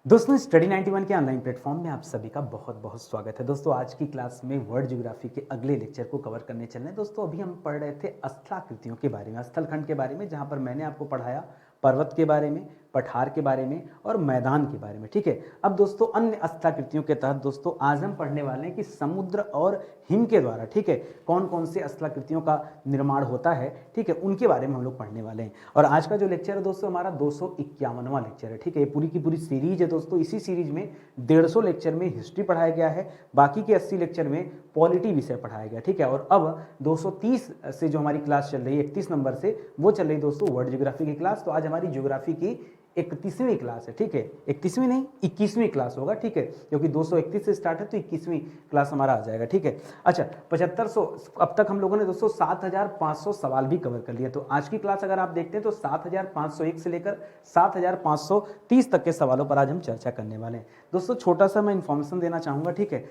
दोस्तों स्टडी 91 के online platform में आप सभी का बहुत बहुत स्वागत है। दोस्तों आज की क्लास में वर्ल्ड ज्योग्राफी के अगले लेक्चर को कवर करने चल रहे हैं। दोस्तों अभी हम पढ़ रहे थे स्थलाकृतियों के बारे में, स्थलखंड के बारे में, जहां पर मैंने आपको पढ़ाया पर्वत के बारे में, पठार के बारे में और मैदान के बारे में। ठीक है, अब दोस्तों अन्य स्थलाकृतियों के तहत दोस्तों आज हम पढ़ने वाले हैं कि समुद्र और हिम के द्वारा, ठीक है, कौन कौन से स्थलाकृतियों का निर्माण होता है, ठीक है, उनके बारे में हम लोग पढ़ने वाले हैं। और आज का जो लेक्चर है दोस्तों हमारा 251वां लेक्चर है। ठीक है, ये पूरी की पूरी सीरीज है दोस्तों। इसी सीरीज में 150 लेक्चर में हिस्ट्री पढ़ाया गया है, बाकी के 80 लेक्चर में पॉलिटी विषय पढ़ाया गया। ठीक है, और अब 230 से जो हमारी क्लास चल रही है 31 नंबर से, वो चल रही है दोस्तों वर्ल्ड ज्योग्राफी की क्लास। तो आज हमारी ज्योग्राफी की 31वीं क्लास है। ठीक है, 31वीं नहीं 21वीं क्लास होगा। ठीक है, क्योंकि 231 से स्टार्ट है तो 21वीं क्लास हमारा आ जाएगा। ठीक है, अच्छा 7500 अब तक हम लोगों ने दोस्तों 7500 सवाल भी कवर कर लिए। तो आज की क्लास अगर आप देखते हैं तो 7501 से लेकर 7530 तक के सवालों पर आज हम चर्चा करने वाले हैं। दोस्तों छोटा सा मैं इन्फॉर्मेशन देना चाहूँगा। ठीक है,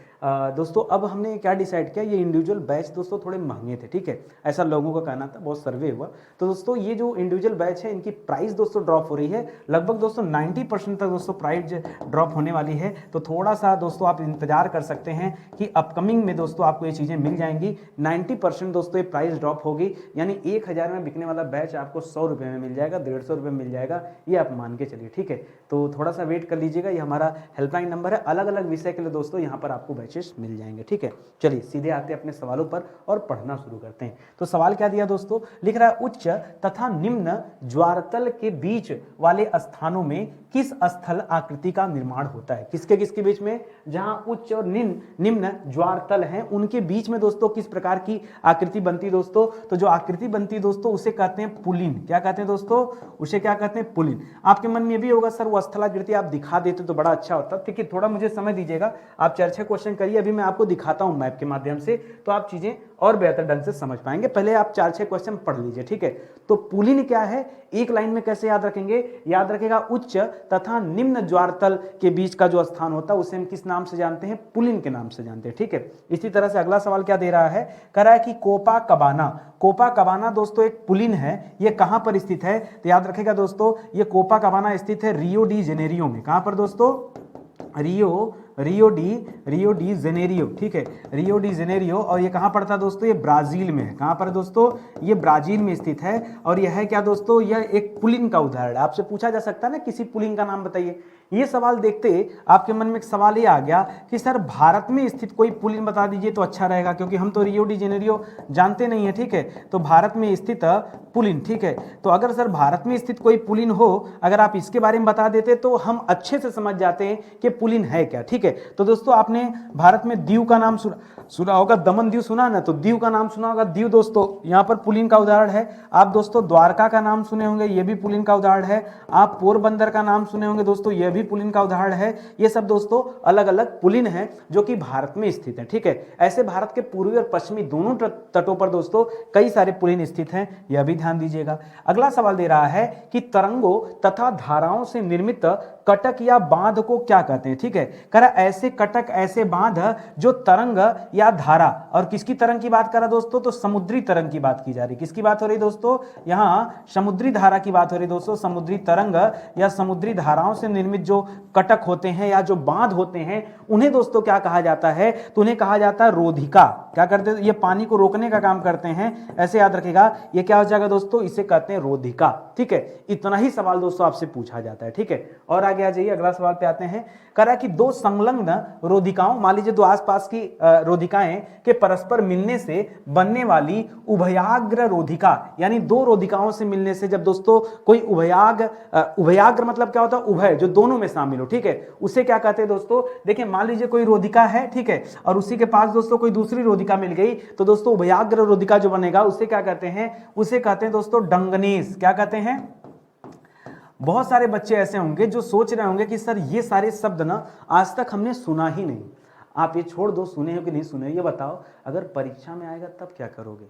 दोस्तों अब हमने क्या डिसाइड किया, ये इंडिविजुअल बैच दोस्तों थोड़े महंगे थे। ठीक है, ऐसा लोगों का कहना था, बहुत सर्वे हुआ। तो दोस्तों ये जो इंडिविजुअल बैच है इनकी प्राइस दोस्तों ड्रॉप हो रही है, लगभग दोस्तों 90% तक दोस्तों प्राइस ड्रॉप होने वाली है। तो थोड़ा सा दोस्तों आप इंतजार कर सकते हैं कि अपकमिंग में दोस्तों आपको ये चीज़ें मिल जाएंगी। 90% दोस्तों ये प्राइस ड्रॉप होगी, यानी 1000 में बिकने वाला बैच आपको 100 रुपये में मिल जाएगा, 150 रुपये में मिल जाएगा, ये आप मान के चलिए। ठीक है, तो थोड़ा सा वेट कर लीजिएगा, ये हमारा हेल्पलाइन नंबर है। अलग अलग विषय के लिए दोस्तों यहाँ पर आपको बैचेस मिल जाएंगे। ठीक है, चलिए सीधे आते हैं अपने सवालों पर और पढ़ना शुरू करते हैं। तो सवाल क्या दिया दोस्तों, लिख रहा है उच्च तथा निम्न ज्वारतल के बीच वाले स्थानों में किस स्थल आकृति का निर्माण होता है। किसके किसके बीच में, जहां उच्च और निम्न ज्वारतल हैं उनके बीच में दोस्तों किस प्रकार की आकृति बनती दोस्तों। तो जो आकृति बनती दोस्तों उसे कहते हैं पुलिन। क्या कहते हैं दोस्तों, उसे क्या कहते हैं, पुलिन। आपके मन में भी होगा सर वो स्थलाकृति आप दिखा देते तो बड़ा अच्छा होता। ठीक है, थोड़ा मुझे समय दीजिएगा, आप 4-6 क्वेश्चन करिए, अभी मैं आपको दिखाता हूं मैप के माध्यम से, तो आप चीजें और बेहतर ढंग से समझ पाएंगे। पहले आप 4-6 क्वेश्चन पढ़ लीजिए। ठीक है, तो पुलिन क्या है, एक लाइन में कैसे याद रखेंगे, याद रखेगा उच्च तथा निम्न ज्वारतल के बीच का जो स्थान होता है उसे हम किस नाम से जानते हैं, पुलिन के नाम से जानते हैं। ठीक है, इसी तरह से अगला सवाल क्या दे रहा है, कह रहा है कि कोपाकबाना। कोपाकबाना दोस्तों एक पुलिन है, ये कहां पर स्थित है, तो याद रखेगा दोस्तों ये कोपाकबाना स्थित है रियो डी जेनेरियो में। कहां पर दोस्तों, रियो डी जेनेरियो। ठीक है, रियो डी जेनेरियो, और ये कहां पड़ता है दोस्तों, ये ब्राजील में है। कहां पर दोस्तों, ये ब्राजील में स्थित है। और यह है क्या दोस्तों, यह एक पुलिन का उदाहरण है। आपसे पूछा जा सकता है ना किसी पुलिन का नाम बताइए। ये सवाल देखते आपके मन में एक सवाल ये आ गया कि सर भारत में स्थित कोई पुलिन बता दीजिए तो अच्छा रहेगा, क्योंकि हम तो रियो डी जेनेरियो जानते नहीं है। ठीक है, तो भारत में स्थित पुलिन। ठीक है, तो अगर सर भारत में स्थित कोई पुलिन हो, अगर आप इसके बारे में बता देते तो हम अच्छे से समझ जाते हैं कि पुलिन है क्या। ठीक है, तो दोस्तों आपने भारत में दीव का नाम सुना होगा, दमन दीव सुना ना, तो दीव का नाम सुना होगा। दीव दोस्तों यहाँ पर पुलिन का उदाहरण है। आप दोस्तों द्वारका का नाम सुने होंगे, ये भी पुलिन का उदाहरण है। आप पोरबंदर का नाम सुने होंगे दोस्तों, यह भी पुलिन का उदाहरण है। ये सब दोस्तों अलग अलग पुलिन है जो कि भारत में स्थित है। ठीक है, ऐसे भारत के पूर्वी और पश्चिमी दोनों तटों पर दोस्तों कई सारे पुलिन स्थित हैं, यह भी ध्यान दीजिएगा। अगला सवाल दे रहा है कि तरंगों तथा धाराओं से निर्मित कटक या बांध को क्या कहते हैं। ठीक है, कह रहा ऐसे कटक ऐसे बांध जो तरंग या धारा, और किसकी तरंग की बात कर रहा दोस्तों, तो समुद्री तरंग की बात की जा रही। किसकी बात हो रही दोस्तों, यहां समुद्री धारा की बात हो रही दोस्तों। समुद्री तरंग या समुद्री धाराओं से निर्मित जो कटक होते हैं या जो बांध होते हैं उन्हें दोस्तों क्या कहा जाता है, तो उन्हें कहा जाता है रोधिका। क्या करते हैं, ये पानी को रोकने का काम करते हैं, ऐसे याद रखेगा। ये क्या हो जाएगा दोस्तों, इसे कहते हैं रोधिका। ठीक है, इतना ही सवाल दोस्तों आपसे पूछा जाता है। ठीक है, और आगे आ जाइए, अगला सवाल पे आते हैं। कह रहा है कि दो संलग्न रोधिकाओं, मान लीजिए दो आसपास की रोधिकाएं के परस्पर मिलने से बनने वाली उभयाग्र रोधिका, यानी दो रोधिकाओं से मिलने से जब दोस्तों कोई उभयाग्र मतलब क्या होता है, उभय जो दोनों में शामिल हो। ठीक है, उसे क्या कहते हैं दोस्तों, देखिए मान लीजिए कोई रोधिका है, ठीक है, और उसी के पास दोस्तों कोई दूसरी रोधिका मिल गई, तो दोस्तों उभयाग्र रोधिका जो बनेगा उसे क्या कहते हैं, उसे कहते हैं दोस्तों डंगनेस। क्या कहते हैं, बहुत सारे बच्चे ऐसे होंगे जो सोच रहे होंगे कि सर ये सारे शब्द ना आज तक हमने सुना ही नहीं। आप ये छोड़ दो, सुने हो कि नहीं सुने, ये बताओ अगर परीक्षा में आएगा तब क्या करोगे।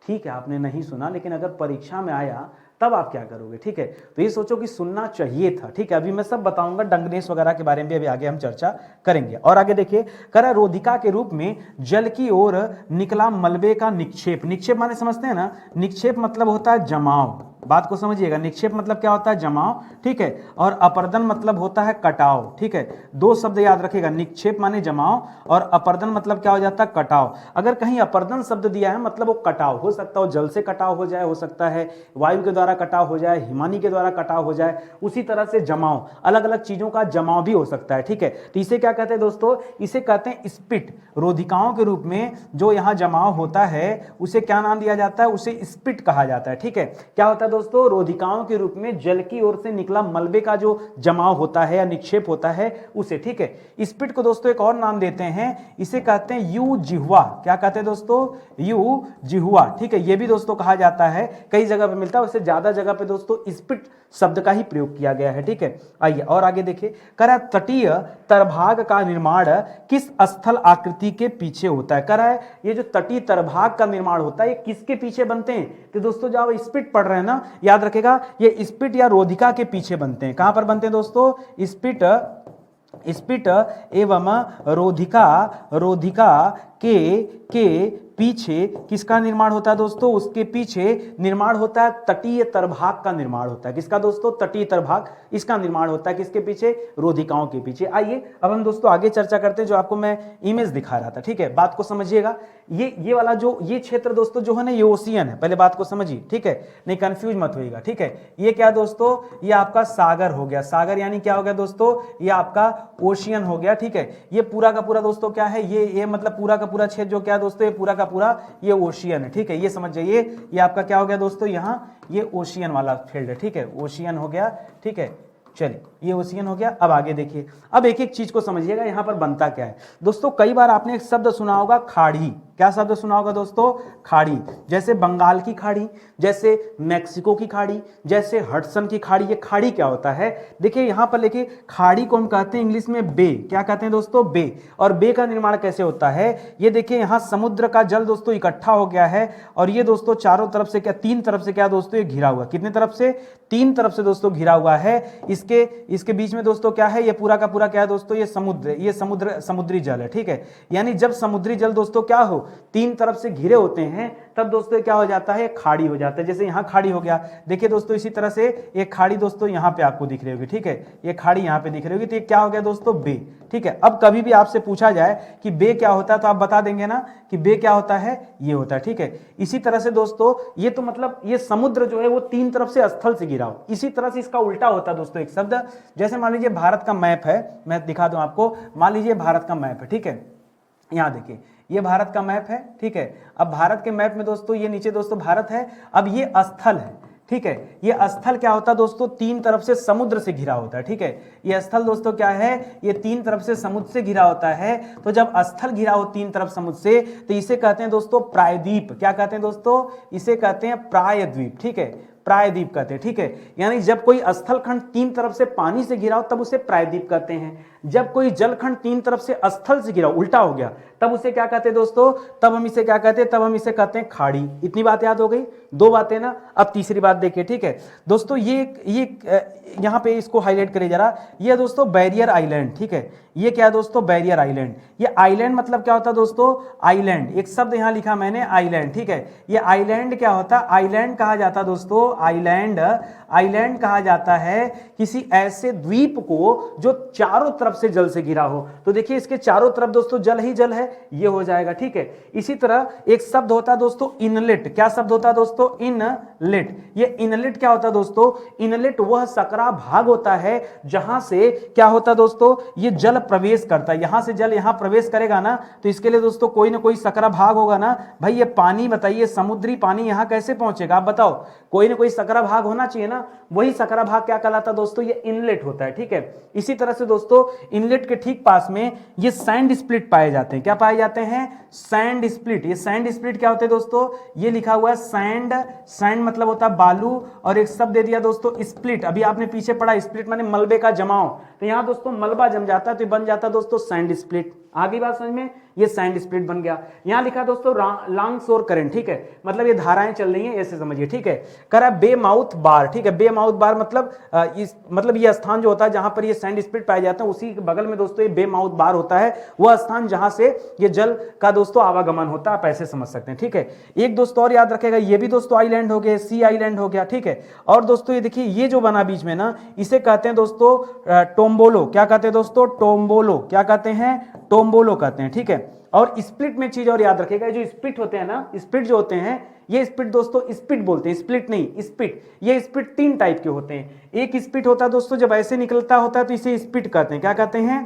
ठीक है, आपने नहीं सुना, लेकिन अगर परीक्षा में आया तब आप क्या करोगे। ठीक है, तो ये सोचो कि सुनना चाहिए था। ठीक है, अभी मैं सब बताऊंगा, डंगनेस वगैरह के बारे में भी अभी आगे हम चर्चा करेंगे। और आगे देखिए, करा रोधिका के रूप में जल की ओर निकला मलबे का निक्षेप। निक्षेप माने समझते हैं ना, निक्षेप मतलब होता है जमाव। बात को समझिएगा, निक्षेप मतलब क्या होता है, जमाव, ठीक है, और अपर्दन मतलब होता है कटाव, ठीक है। दो शब्द याद रखिएगा, निक्षेप माने जमाव और अपर्दन मतलब क्या हो जाता है, कटाव। अगर कहीं अपर्दन शब्द दिया है मतलब वो कटाव हो सकता है, जल से कटाव हो जाए, हो सकता है वायु के द्वारा कटाव हो जाए, हिमानी के द्वारा कटाव हो जाए, उसी तरह से जमाव, अलग अलग चीजों का जमाव भी हो सकता है, ठीक है। तो इसे क्या कहते हैं दोस्तों, इसे कहते हैं स्पिट। रोधिकाओं के रूप में जो यहाँ जमाव होता है उसे क्या नाम दिया जाता है, उसे स्पिट कहा जाता है, ठीक है। क्या होता है दोस्तों, रोधिकाओं के रूप में जल की ओर से निकला मलबे का जो जमाव होता है या निक्षेप होता है उसे, ठीक है। स्पिट को दोस्तों एक और नाम देते हैं, इसे कहते हैं यू जिह्वा। क्या कहते हैं दोस्तों, यू जिह्वा, ठीक है। ये भी दोस्तों कहा जाता है, कई जगह पे मिलता है, वैसे ज्यादा जगह पे दोस्तों स्पिट शब्द का ही प्रयोग किया गया है, ठीक है। आइए और आगे देखिए, कह रहा है तटीय तरभाग का निर्माण किस स्थल आकृति के पीछे होता है। कह रहा है ये जो तटीय तरभाग का निर्माण होता है ये किसके पीछे बनते हैं, तो दोस्तों जब स्पिट पढ़ रहे हैं ना, याद रखेगा ये स्पिट या रोधिका के पीछे बनते हैं। कहां पर बनते हैं दोस्तों, स्पिट एवं रोधिका के पीछे किसका निर्माण होता है दोस्तों, उसके पीछे निर्माण होता है तटीय तरभाग का निर्माण होता है। किसका दोस्तों, तटीय तरभाग, इसका निर्माण होता है किसके पीछे, रोधिकाओं के पीछे। आइए अब हम दोस्तों आगे चर्चा करते हैं, जो आपको मैं इमेज दिखा रहा था, ठीक है। बात को समझिएगा, ये वाला जो ये क्षेत्र दोस्तों जो है ना, ये ओशियन है, पहले बात को समझिए, ठीक है, नहीं कंफ्यूज मत होइएगा, ठीक है। ये क्या दोस्तों, ये आपका सागर हो गया, सागर यानी क्या हो गया दोस्तों, ये आपका ओशियन हो गया, ठीक है। ये पूरा का पूरा दोस्तों क्या है, ये मतलब पूरा का पूरा क्षेत्र जो क्या दोस्तों, ये पूरा का पूरा ये ओशियन है, ठीक है। ये समझ जाइए, ये आपका क्या हो गया दोस्तों, यहाँ ये ओशियन वाला फील्ड है, ठीक है, ओशियन हो गया, ठीक है। चलिए ये ओशियन हो गया। अब आगे देखिए, अब एक एक चीज को समझिएगा, यहां पर बनता क्या है दोस्तों। कई बार आपने एक शब्द सुना होगा खाड़ी, क्या शब्द सुना होगा दोस्तों, खाड़ी। जैसे बंगाल की खाड़ी, जैसे मैक्सिको की खाड़ी, जैसे हडसन की खाड़ी। ये खाड़ी क्या होता है, देखिए यहां पर लिखिए, खाड़ी को हम कहते हैं इंग्लिश में बे। क्या कहते हैं दोस्तों, बे। और बे का निर्माण कैसे होता है, ये देखिए यहां समुद्र का जल दोस्तों इकट्ठा हो गया है, और ये दोस्तों चारों तरफ से क्या, तीन तरफ से क्या दोस्तों, ये घिरा हुआ, कितने तरफ से, तीन तरफ से दोस्तों घिरा हुआ है। इसके बीच में दोस्तों क्या है, ये पूरा का पूरा क्या है दोस्तों, ये समुद्री जल है, ठीक है। यानी जब समुद्री जल दोस्तों क्या हो, तीन तरफ से घिरे होते हैं, तब दोस्तों क्या हो जाता है, खाड़ी हो जाता है। जैसे यहां खाड़ी हो गया, देखिए दोस्तों इसी तरह से एक खाड़ी दोस्तों यहां पे आपको दिख रही होगी, ठीक है, ये खाड़ी यहां पे दिख रही होगी, तो ये क्या हो गया दोस्तों, बे, ठीक है। अब कभी भी आपसे पूछा जाए कि बे क्या होता है, तो आप बता देंगे ना कि बे क्या होता है, ये होता है, ठीक है। इसी तरह से दोस्तों ये तो मतलब ये समुद्र जो है वो तीन तरफ से स्थल से घिरा हो, इसी तरह से इसका उल्टा होता है दोस्तों एक शब्द। जैसे मान लीजिए भारत का मैप है, मैं दिखा दूं आपको, मान लीजिए भारत का मैप है, ठीक है, यहां देखिए ये भारत का मैप है, ठीक है। अब भारत के मैप में दोस्तों ये नीचे दोस्तों भारत है, अब ये स्थल है, ठीक है। ये स्थल क्या होता है दोस्तों, तीन तरफ से समुद्र से घिरा होता है, ठीक है। ये स्थल दोस्तों क्या है, ये तीन तरफ से समुद्र से घिरा होता है। तो जब स्थल घिरा हो तीन तरफ समुद्र से, तो इसे कहते हैं दोस्तों प्रायद्वीप। क्या कहते हैं दोस्तों, इसे कहते हैं प्रायद्वीप, ठीक है, प्रायद्वीप कहते हैं, ठीक है। यानी जब कोई स्थलखंड तीन तरफ से पानी से घिरा हो तब उसे प्रायद्वीप कहते हैं। जब कोई जलखंड तीन तरफ से स्थल से घिरा हो, उल्टा हो गया, तब उसे क्या कहते हैं दोस्तों, तब हम इसे क्या कहते हैं, तब हम इसे कहते हैं खाड़ी। इतनी बात याद हो गई, दो बातें ना। अब तीसरी बात देखिए, ठीक है दोस्तों, ये यहां पे इसको हाईलाइट करिए जरा, ये दोस्तों बैरियर आइलैंड, ठीक है। ये क्या है दोस्तों, बैरियर आइलैंड। ये आइलैंड मतलब क्या होता है दोस्तों, आइलैंड, एक शब्द यहां लिखा मैंने आइलैंड, ठीक है। ये आइलैंड क्या होता है, आइलैंड कहा जाता है दोस्तों, आइलैंड कहा जाता है किसी ऐसे द्वीप को जो चारों तरफ से जल से घिरा हो। तो देखिए इसके चारों तरफ दोस्तों जल ही जल है, ये हो जाएगा, ठीक है। इसी तरह एक शब्द होता है दोस्तों इनलेट। क्या शब्द होता है दोस्तों, इनलेट। ये इनलेट क्या होता है दोस्तों, इनलेट वह सकरा भाग होता है जहां से क्या होता है दोस्तों, ये जल प्रवेश करता है। यहां से जल यहां प्रवेश करेगा ना, तो इसके लिए दोस्तों कोई ना कोई सकरा भाग होगा ना। भाई ये पानी बताइए, समुद्री पानी यहां कैसे पहुंचेगा, आप बताओ, कोई ना कोई सकरा भाग होना चाहिए ना। वही सकरा भाग क्या कहलाता है दोस्तों, ये इनलेट होता है, ठीक है। इसी तरह से दोस्तों इनलेट के ठीक पास में ये सैंड स्प्लिट पाए जाते हैं। क्या पाए जाते हैं, सैंड स्प्लिट। ये सैंड स्प्लिट क्या होते हैं दोस्तों, ये लिखा हुआ है सैंड, सैंड मतलब होता है बालू, और एक शब्द दे दिया दोस्तों स्प्लिट। अभी आपने पीछे पढ़ा, स्प्लिट माने मलबे का जमाव, तो यहाँ दोस्तों मलबा जम जाता है तो बन जाता है दोस्तों सैंड स्प्लिट। आगे बात समझ में, ये सैंड स्प्लिट बन गया। यहाँ लिखा दोस्तों लॉन्ग शोर करंट, ठीक है, मतलब ये धाराएं चल रही हैं ऐसे समझिए, ठीक है। करा बे माउथ बार, ठीक है, बे माउथ बार मतलब ये स्थान जो होता है जहां पर ये सैंड स्प्लिट पाए जाते हैं उसी के बगल में दोस्तों ये बे माउथ बार होता है, वह स्थान जहां से ये जल का दोस्तों आवागमन होता है, आप ऐसे समझ सकते हैं, ठीक है। एक दोस्तों और याद रखेगा, ये भी दोस्तों आइलैंड हो गए, सी आइलैंड हो गया, ठीक है। और दोस्तों ये देखिए ये जो बना बीच में ना, इसे कहते हैं दोस्तों टोम्बोलो। क्या कहते हैं दोस्तों? टोम्बोलो। क्या कहते हैं? टोम्बोलो कहते हैं, ठीक है। और स्प्लिट में चीज और याद रखेगा, जो स्प्लिट होते हैं ना, स्प्लिट जो होते हैं, ये स्प्लिट दोस्तों स्पिट बोलते हैं, स्प्लिट नहीं स्पिट। ये स्पिट 3 टाइप के होते हैं। एक स्पिट होता है दोस्तों जब ऐसे निकलता होता है तो इसे स्पिट कहते हैं। क्या कहते हैं?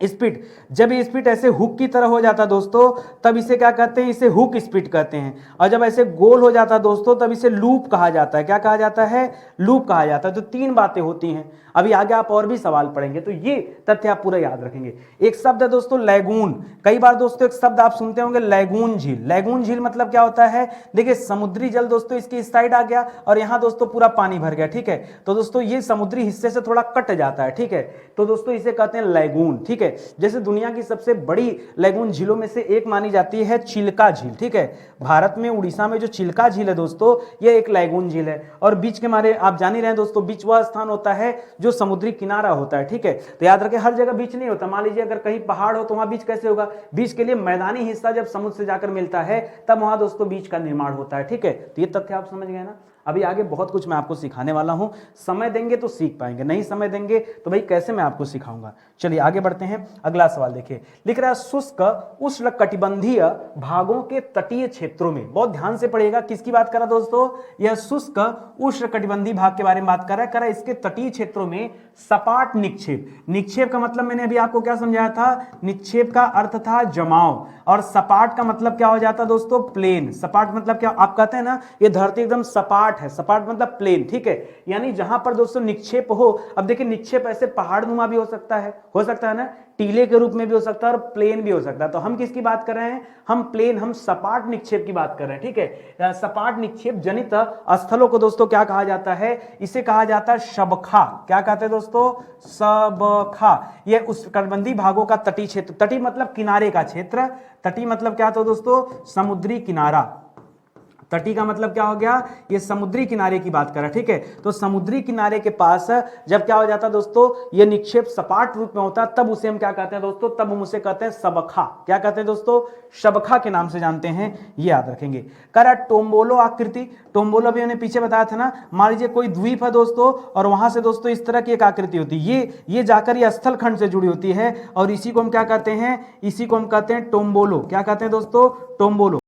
स्पिट। जब ये स्पिट ऐसे हुक की तरह हो जाता है दोस्तों तब इसे क्या कहते हैं? इसे हुक स्पिट कहते हैं। और जब ऐसे गोल हो जाता है दोस्तों तब इसे लूप कहा जाता है। क्या कहा जाता है? लूप कहा जाता है। तो 3 बातें होती हैं। अभी आगे आप और भी सवाल पढ़ेंगे तो ये तथ्य आप पूरा याद रखेंगे। एक शब्द है दोस्तों लैगून। कई बार दोस्तों एक शब्द आप सुनते होंगे लैगून झील। लैगून झील मतलब क्या होता है? देखिए समुद्री जल दोस्तों इसकी इस साइड आ गया और यहां दोस्तों पूरा पानी भर गया, ठीक है। तो दोस्तों ये समुद्री हिस्से से थोड़ा कट जाता है, ठीक है। तो दोस्तों इसे कहते हैं लैगून, ठीक है। जैसे दुनिया की सबसे बड़ी लैगून झीलों में से एक मानी जाती है चिल्का झील, ठीक है। भारत में उड़ीसा में जो चिल्का झील है दोस्तों ये एक लैगून झील है। और बीच के मारे आप जान ही रहे हैं दोस्तों, बीच वह स्थान होता है जो समुद्री किनारा होता है, ठीक है। तो याद रखें हर जगह बीच नहीं होता। मान लीजिए अगर कहीं पहाड़ हो तो वहां बीच कैसे होगा? बीच के लिए मैदानी हिस्सा जब समुद्र से जाकर मिलता है तब वहां दोस्तों बीच का निर्माण होता है, ठीक है। तो ये तथ्य आप समझ गए ना। अभी आगे बहुत कुछ मैं आपको सिखाने वाला हूं। समय देंगे तो सीख पाएंगे, नहीं समय देंगे तो भाई कैसे मैं आपको सिखाऊंगा। चलिए आगे बढ़ते हैं। अगला सवाल देखिए, लिख रहा है शुष्क उष्णकटिबंधीय भागों के तटीय क्षेत्रों में। बहुत ध्यान से पढ़िएगा, किसकी बात कर रहा दोस्तों? यह शुष्क उष्णकटिबंधीय भाग के बारे में बात कर रहा है। करा इसके तटीय क्षेत्रों में सपाट निक्षेप। निक्षेप का मतलब मैंने अभी आपको क्या समझाया था? निक्षेप का अर्थ था जमाव, और सपाट का मतलब क्या हो जाता दोस्तों? प्लेन। सपाट मतलब क्या? आप कहते हैं ना ये धरती एकदम सपाट है, सपाट मतलब प्लेन, ठीक है। यानी जहां पर दोस्तों निक्षेप हो, अब देखिए निक्षेप ऐसे पहाड़नुमा भी हो सकता है ना, टीले के रूप में भी हो सकता है और प्लेन भी हो सकता है। तो हम किसकी बात कर रहे हैं? हम प्लेन, हम सपाट निक्षेप की बात कर रहे हैं, ठीक है। सपाट निक्षेप जनित स्थलों को दोस्तों क्या कहा जाता है? इसे कहा जाता है शबखा। क्या कहते हैं दोस्तों? सबखा। यह उष्णकटिबंधीय भागों का तटीय क्षेत्र। तटी मतलब किनारे का क्षेत्र। तटी मतलब क्या था दोस्तों? समुद्री किनारा। तटी का मतलब क्या हो गया? ये समुद्री किनारे की बात कर रहा है, ठीक है। तो समुद्री किनारे के पास जब क्या हो जाता है दोस्तों, ये निक्षेप सपाट रूप में होता है तब उसे हम क्या कहते हैं दोस्तों? तब हम उसे कहते हैं सबखा। क्या कहते हैं दोस्तों? शबखा के नाम से जानते हैं, ये याद रखेंगे। करा टोम्बोलो आकृति। टोम्बोलो भी हमने पीछे बताया था ना। मान लीजिए कोई द्वीप है दोस्तों और वहां से दोस्तों इस तरह की एक आकृति होती है, ये जाकर ये स्थल खंड से जुड़ी होती है और इसी को हम क्या कहते हैं? इसी को हम कहते हैं टोम्बोलो। क्या कहते हैं दोस्तों? टोम्बोलो।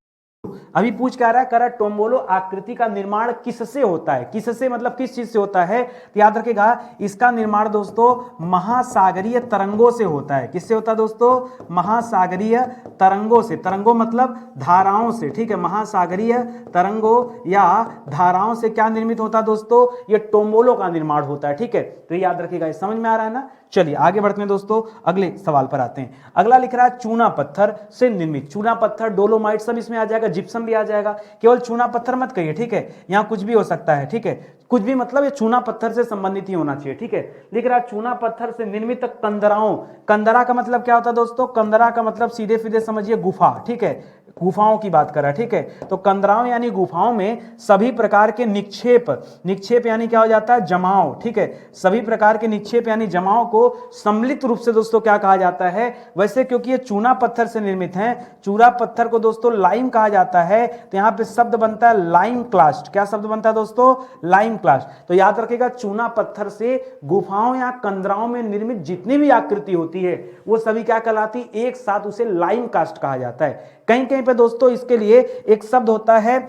अभी पूछ क्या रहा है? करा टोम्बोलो आकृति का निर्माण किससे होता है? किससे मतलब किस चीज से होता है? तो याद रखेगा इसका निर्माण दोस्तों महासागरीय तरंगों से होता है। किससे होता है दोस्तों? महासागरीय तरंगों से। तरंगों मतलब धाराओं से, ठीक है। महासागरीय तरंगों या धाराओं से क्या निर्मित होता है दोस्तों? ये टोम्बोलो का निर्माण होता है, ठीक है। तो याद रखिएगा, समझ में आ रहा है ना। चलिए आगे बढ़ते हैं दोस्तों, अगले सवाल पर आते हैं। अगला लिख रहा है चूना पत्थर से निर्मित। चूना पत्थर, डोलोमाइट सब इसमें आ जाएगा, जिप्सम भी आ जाएगा। केवल चूना पत्थर मत कहिए, ठीक है। यहां कुछ भी हो सकता है, ठीक है। कुछ भी मतलब ये चूना पत्थर से संबंधित ही होना चाहिए, ठीक है। लिख रहा है चूना पत्थर से निर्मित कंदराओं। कंदरा का मतलब क्या होता है दोस्तों? कंदरा का मतलब सीधे सीधे समझिए गुफा, ठीक है। गुफाओं की बात कर रहा है, ठीक है। तो कंदराओं यानी गुफाओं में सभी प्रकार के निक्षेप, निक्षेप यानी क्या हो जाता है? जमाव, ठीक है। सभी प्रकार के निक्षेप यानी जमाव को सम्मिलित रूप से दोस्तों क्या कहा जाता है? वैसे क्योंकि ये चूना पत्थर से निर्मित है, चूना पत्थर को दोस्तों लाइम कहा जाता है, तो यहां पे शब्द बनता है लाइम क्लास्ट। क्या शब्द बनता है दोस्तों? लाइम क्लास्ट। तो याद रखिएगा चूना पत्थर से गुफाओं या कंदराओं में निर्मित जितनी भी आकृति होती है वो सभी क्या कहलाती? एक साथ उसे लाइम कास्ट कहा जाता है। कहीं कहीं पे दोस्तों इसके लिए एक शब्द होता है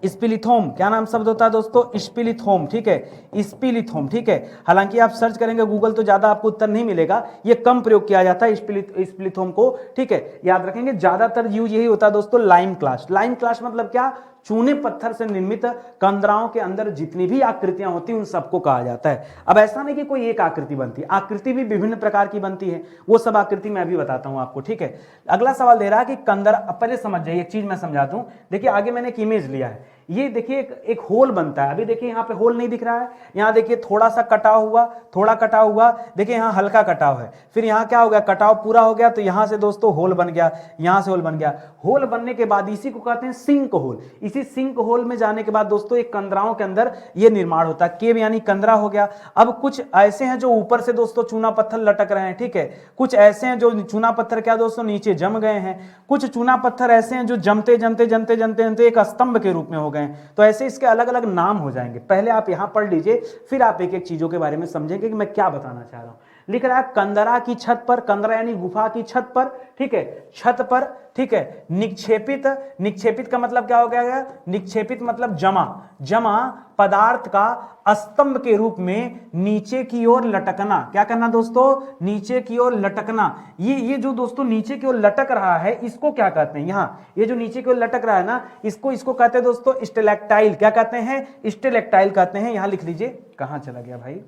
स्पिलिथोम। क्या नाम शब्द होता है दोस्तों? स्पिलिथोम, ठीक है। स्पिलिथोम, ठीक है। हालांकि आप सर्च करेंगे गूगल तो ज्यादा आपको उत्तर नहीं मिलेगा, ये कम प्रयोग किया जाता है स्पिलिथोम को, ठीक है। याद रखेंगे ज्यादातर यूज यही होता है दोस्तों लाइम क्लास्ट। लाइम क्लास्ट मतलब क्या? चूने पत्थर से निर्मित कंदराओं के अंदर जितनी भी आकृतियां होती हैं उन सबको कहा जाता है। अब ऐसा नहीं कि कोई एक आकृति बनती है, आकृति भी विभिन्न प्रकार की बनती है, वो सब आकृति मैं अभी बताता हूं आपको, ठीक है। अगला सवाल दे रहा है कि कंदरा, पहले समझ जाइए एक चीज मैं समझा दूं। देखिए आगे मैंने एक इमेज लिया है, ये देखिए एक होल बनता है। अभी देखिए यहाँ पे होल नहीं दिख रहा है, यहाँ देखिए थोड़ा सा कटाव हुआ, थोड़ा कटाव हुआ, देखिए यहाँ हल्का कटाव है, फिर यहाँ क्या हो गया, कटाव पूरा हो गया, तो यहाँ से दोस्तों होल बन गया, यहाँ से होल बन गया। होल बनने के बाद इसी को कहते हैं सिंक होल। इसी सिंक होल में जाने के बाद दोस्तों एक कंदराओं के अंदर ये निर्माण होता है, केव यानी कंदरा हो गया। अब कुछ ऐसे हैं जो ऊपर से दोस्तों चूना पत्थर लटक रहे हैं, ठीक है, कुछ ऐसे हैं जो चूना पत्थर क्या दोस्तों नीचे जम गए हैं, कुछ चूना पत्थर ऐसे हैं जो जमते जमते जमते जमते जमते एक स्तंभ के रूप में हो गए। तो ऐसे इसके अलग अलग नाम हो जाएंगे। पहले आप यहां पढ़ लीजिए, फिर आप एक एक चीजों के बारे में समझेंगे कि मैं क्या बताना चाह रहा हूं। लिख रहा है कंदरा की छत पर, कंदरा यानी गुफा की छत पर, ठीक है, छत पर, ठीक है, निक्षेपित, निक्षेपित का मतलब क्या हो गया, निक्षेपित मतलब जमा, जमा पदार्थ का स्तंभ के रूप में नीचे की ओर लटकना। क्या करना दोस्तों, नीचे की ओर लटकना। ये जो दोस्तों नीचे की ओर लटक रहा है इसको क्या कहते हैं, यहाँ ये जो नीचे की ओर लटक रहा है ना, इसको कहते हैं दोस्तों स्टेलेक्टाइल। क्या कहते हैं, स्टेलेक्टाइल कहते हैं। यहां लिख लीजिए, कहां चला गया भाई,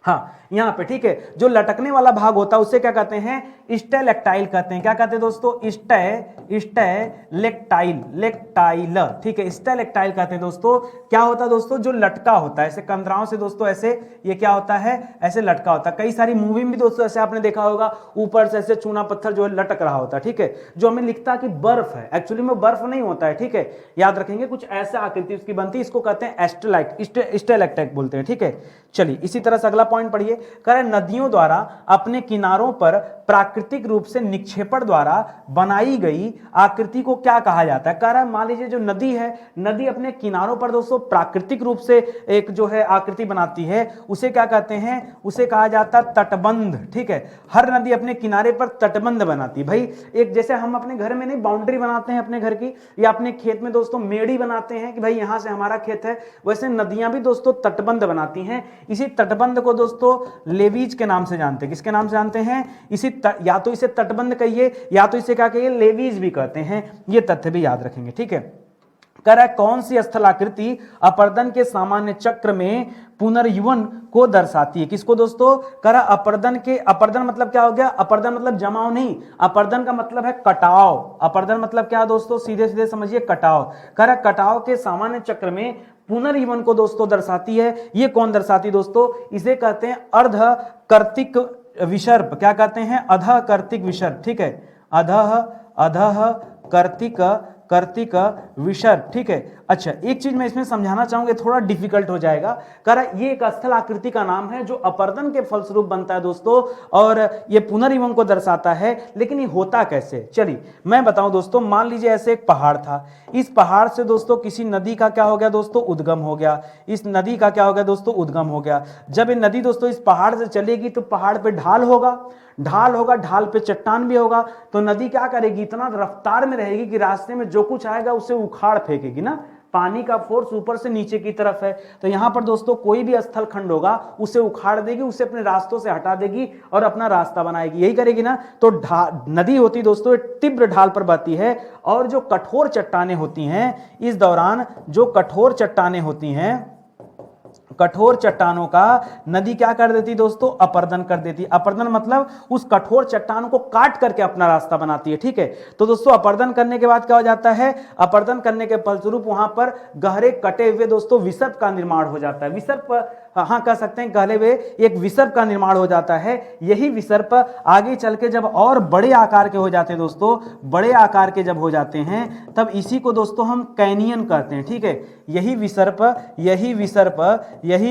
हाँ यहां पे, ठीक है, जो लटकने वाला भाग होता है उसे क्या कहते हैं, स्टेलेक्टाइल कहते हैं। क्या कहते हैं दोस्तों, स्टेलेक्टाइल, लेक्टाइल, ठीक है, स्टेलेक्टाइल कहते हैं दोस्तों। क्या होता है दोस्तों, जो लटका होता है ऐसे कंदराओं से दोस्तों, ऐसे ये क्या होता है, ऐसे लटका होता है। कई सारी मूवी में भी दोस्तों ऐसे आपने देखा होगा, ऊपर से ऐसे चूना पत्थर जो है लटक रहा होता है, ठीक है, जो हमें लिखता है कि बर्फ है, एक्चुअली में बर्फ नहीं होता है, ठीक है, याद रखेंगे, कुछ ऐसा आकृति उसकी बनती है, इसको कहते हैं स्टेलेक्टाइट बोलते हैं, ठीक है। चलिए इसी तरह से अगला पॉइंट पढ़िए, कह रहे नदियों द्वारा अपने किनारों पर प्राकृतिक रूप से निक्षेपण द्वारा बनाई गई आकृति को क्या कहा जाता है। कह रहा है मान लीजिए जो नदी है, नदी अपने किनारों पर दोस्तों प्राकृतिक रूप से एक जो है आकृति बनाती है, उसे क्या कहते हैं, उसे कहा जाता है तटबंध, ठीक है। हर नदी अपने किनारे पर तटबंध बनाती है। भाई एक जैसे हम अपने घर में नहीं बाउंड्री बनाते हैं अपने घर की, या अपने खेत में दोस्तों मेड़ी बनाते हैं कि भाई यहां से हमारा खेत है, वैसे नदियां भी दोस्तों तटबंध बनाती हैं। इसी तटबंध को दोस्तों लेवीज के नाम से जानते हैं। किसके नाम से जानते हैं, या तो इसे तटबंध कहिए, या तो इसे क्या कहिए, लेवीज भी कहते हैं। ये तथ्य भी याद रखेंगे, ठीक है। कह रहा है कौन सी स्थलाकृति अपर्दन के सामान्य चक्र में पुनर्युवन को दर्शाती है। किसको दोस्तों, कह रहा अपर्दन के, अपर्दन मतलब क्या हो गया, अपर्दन मतलब जमाव नहीं, अपर्दन का मतलब है कटाव। अपर्दन मतलब क्या दोस्तों, सीधे सीधे समझिए कटाव। कह रहा कटाव के सामान्य चक्र में पुनर्युवन को दोस्तों दर्शाती है। ये कौन दर्शाती दोस्तों, इसे कहते हैं अर्ध कर्तिक विसर्प। क्या कहते हैं, अध कर्तिक विसर्प, ठीक है, अधः कर्तिक विसर्प, ठीक है। अच्छा एक चीज मैं इसमें समझाना चाहूंगा, थोड़ा डिफिकल्ट हो जाएगा। कह रहा ये एक स्थल आकृति का नाम है जो अपर्दन के फलस्वरूप बनता है दोस्तों, और ये पुनर्युवन को दर्शाता है। लेकिन ये होता कैसे, चलिए मैं बताऊं दोस्तों। मान लीजिए ऐसे एक पहाड़ था, इस पहाड़ से दोस्तों किसी नदी का क्या हो गया दोस्तों, उद्गम हो गया। इस नदी का क्या हो गया दोस्तों, उद्गम हो गया। जब ये नदी दोस्तों इस पहाड़ से चलेगी तो पहाड़ पे ढाल होगा, ढाल होगा, ढाल पे चट्टान भी होगा, तो नदी क्या करेगी, इतना रफ्तार में रहेगी कि रास्ते में जो कुछ आएगा उसे उखाड़ फेंकेगी ना। पानी का फोर्स ऊपर से नीचे की तरफ है, तो यहां पर दोस्तों कोई भी स्थल खंड होगा उसे उखाड़ देगी, उसे अपने रास्तों से हटा देगी और अपना रास्ता बनाएगी, यही करेगी ना। तो नदी होती दोस्तों तीव्र ढाल पर बहती है, और जो कठोर चट्टानें होती हैं इस दौरान, जो कठोर चट्टानें होती हैं, कठोर चट्टानों का नदी क्या कर देती दोस्तों, अपर्दन कर देती। अपर्दन मतलब उस कठोर चट्टानों को काट करके अपना रास्ता बनाती है, ठीक है। तो दोस्तों अपर्दन करने के बाद क्या हो जाता है, अपर्दन करने के फलस्वरूप वहां पर गहरे कटे हुए दोस्तों विसर्प का निर्माण हो जाता है। विसर्प, हाँ कह सकते हैं, गहरे हुए एक विसर्प का निर्माण हो जाता है। यही विसर्प आगे चल के जब और बड़े आकार के हो जाते हैं दोस्तों, बड़े आकार के जब हो जाते हैं तब इसी को दोस्तों हम कैनियन कहते हैं, ठीक है। यही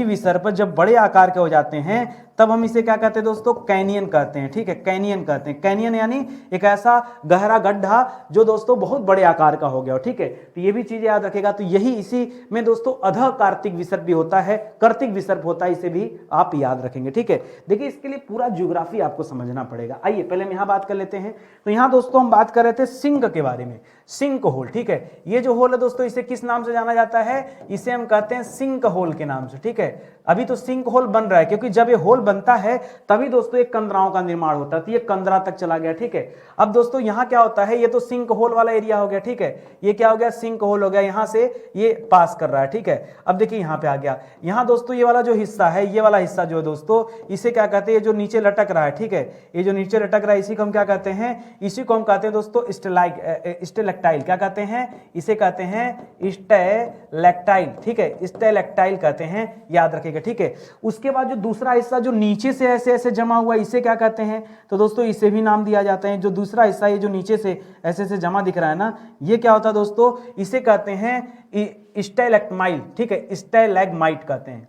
विसर्प जब बड़े आकार के हो जाते हैं तब हम इसे क्या कहते हैं दोस्तों, कैनियन कहते हैं, ठीक है, कैनियन कहते हैं। कैनियन यानी एक ऐसा गहरा गड्ढा जो दोस्तों बहुत बड़े आकार का हो गया, ठीक है। तो ये भी चीजें याद रखेगा। तो यही इसी में दोस्तों अध कार्तिक विसर्प भी होता है, कर्तिक विसर्प होता है, इसे भी आप याद रखेंगे, ठीक है। देखिए इसके लिए पूरा ज्योग्राफी आपको समझना पड़ेगा। आइए पहले हम यहाँ बात कर लेते हैं। तो यहाँ दोस्तों हम बात कर रहे थे सिंक के बारे में, सिंक होल, ठीक है। ये जो होल है दोस्तों इसे किस नाम से जाना जाता है, इसे हम कहते हैं सिंक होल के नाम से, ठीक है। अभी तो सिंक होल बन रहा है, क्योंकि जब ये होल बनता है तभी दोस्तों एक कंदराओं का निर्माण होता है। तो ये कंदरा तक चला गया, ठीक है। अब दोस्तों यहाँ क्या होता है, ये तो सिंक होल वाला एरिया हो गया, ठीक है। ये क्या हो गया, सिंक होल हो गया, यहाँ से ये पास कर रहा है, ठीक है। अब देखिए यहाँ पे आ गया, यहाँ दोस्तों ये वाला जो हिस्सा है, ये वाला हिस्सा जो है दोस्तों, इसे क्या कहते हैं, जो नीचे लटक रहा है, ठीक है, ये जो नीचे लटक रहा है इसी को हम क्या कहते हैं, इसी को हम कहते हैं दोस्तों स्टेलेक्टाइल। क्या कहते हैं, इसे कहते हैं स्टेलेक्टाइल, ठीक है, स्टेलेक्टाइल कहते हैं, याद रखिएगा, ठीक है। उसके बाद जो दूसरा हिस्सा जो नीचे से ऐसे ऐसे जमा हुआ, इसे क्या कहते हैं, तो दोस्तों इसे भी नाम दिया जाता है। जो दूसरा हिस्सा ये जो नीचे से ऐसे ऐसे जमा दिख रहा है ना, ये क्या होता है दोस्तों, इसे कहते हैं स्टेलेग्माइट, ठीक है, स्टेलेग्माइट कहते हैं,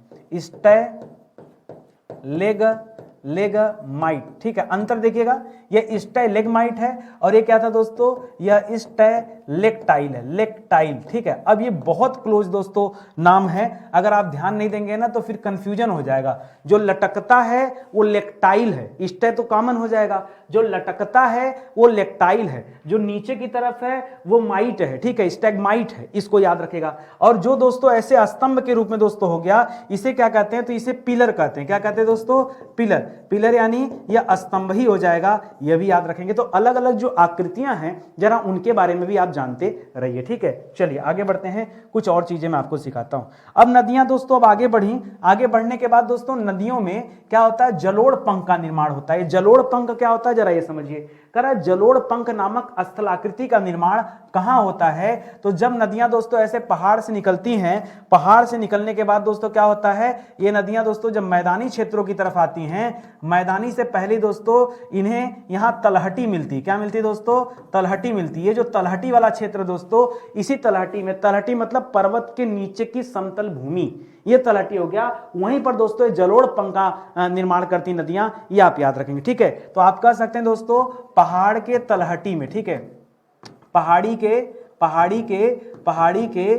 स्टेलेग्माइट, ठीक है। अंतर देखिएगा, ये स्टेलेग्माइट है और ये क्या था दोस्तों, यह स्टेलेक्टाइल है, लेक्टाइल, ठीक है। अब ये बहुत क्लोज दोस्तों नाम है, अगर आप ध्यान नहीं देंगे ना तो फिर कंफ्यूजन हो जाएगा। जो लटकता है वो लेक्टाइल है, स्टे तो कॉमन हो जाएगा, जो लटकता है वो लेक्टाइल है, जो नीचे की तरफ है वो माइट है, ठीक है, स्टेगमाइट है, इसको याद रखेगा। और जो दोस्तों ऐसे स्तंभ के रूप में दोस्तों हो गया, इसे क्या कहते हैं, तो इसे पिलर कहते हैं। क्या कहते हैं दोस्तों, पिलर। पिलर यानी यह स्तंभ ही हो जाएगा, यह भी याद रखेंगे। तो अलग अलग जो आकृतियां हैं जरा उनके बारे में भी आप जानते रहिए, ठीक है। चलिए आगे बढ़ते हैं, कुछ और चीजें मैं आपको सिखाता हूं। अब नदियां दोस्तों अब आगे बढ़ी, आगे बढ़ने के बाद दोस्तों नदियों में क्या होता है, जलोढ़ पंख का निर्माण होता है। जलोढ़ पंख क्या होता है, जरा ये समझिए। कह रहा है जलोढ़ पंख नामक स्थलाकृति का निर्माण कहां होता है, तो जब नदियां दोस्तों ऐसे पहाड़ से निकलती हैं, पहाड़ से निकलने के बाद दोस्तों क्या होता है, ये नदियां दोस्तों जब मैदानी क्षेत्रों की तरफ आती हैं, मैदानी से पहले दोस्तों इन्हें यहां तलहटी मिलती। क्या मिलती दोस्तों, तलहटी मिलती है। जो तलहटी वाला क्षेत्र दोस्तों, इसी तलहटी में, तलहटी मतलब पर्वत के नीचे की समतल भूमि, ये तलहटी हो गया, वहीं पर दोस्तों जलोढ़ पंख का निर्माण करती नदियां, ये आप याद रखेंगे, ठीक है। तो आप कह सकते हैं दोस्तों पहाड़ के तलहटी में, ठीक है, पहाड़ी के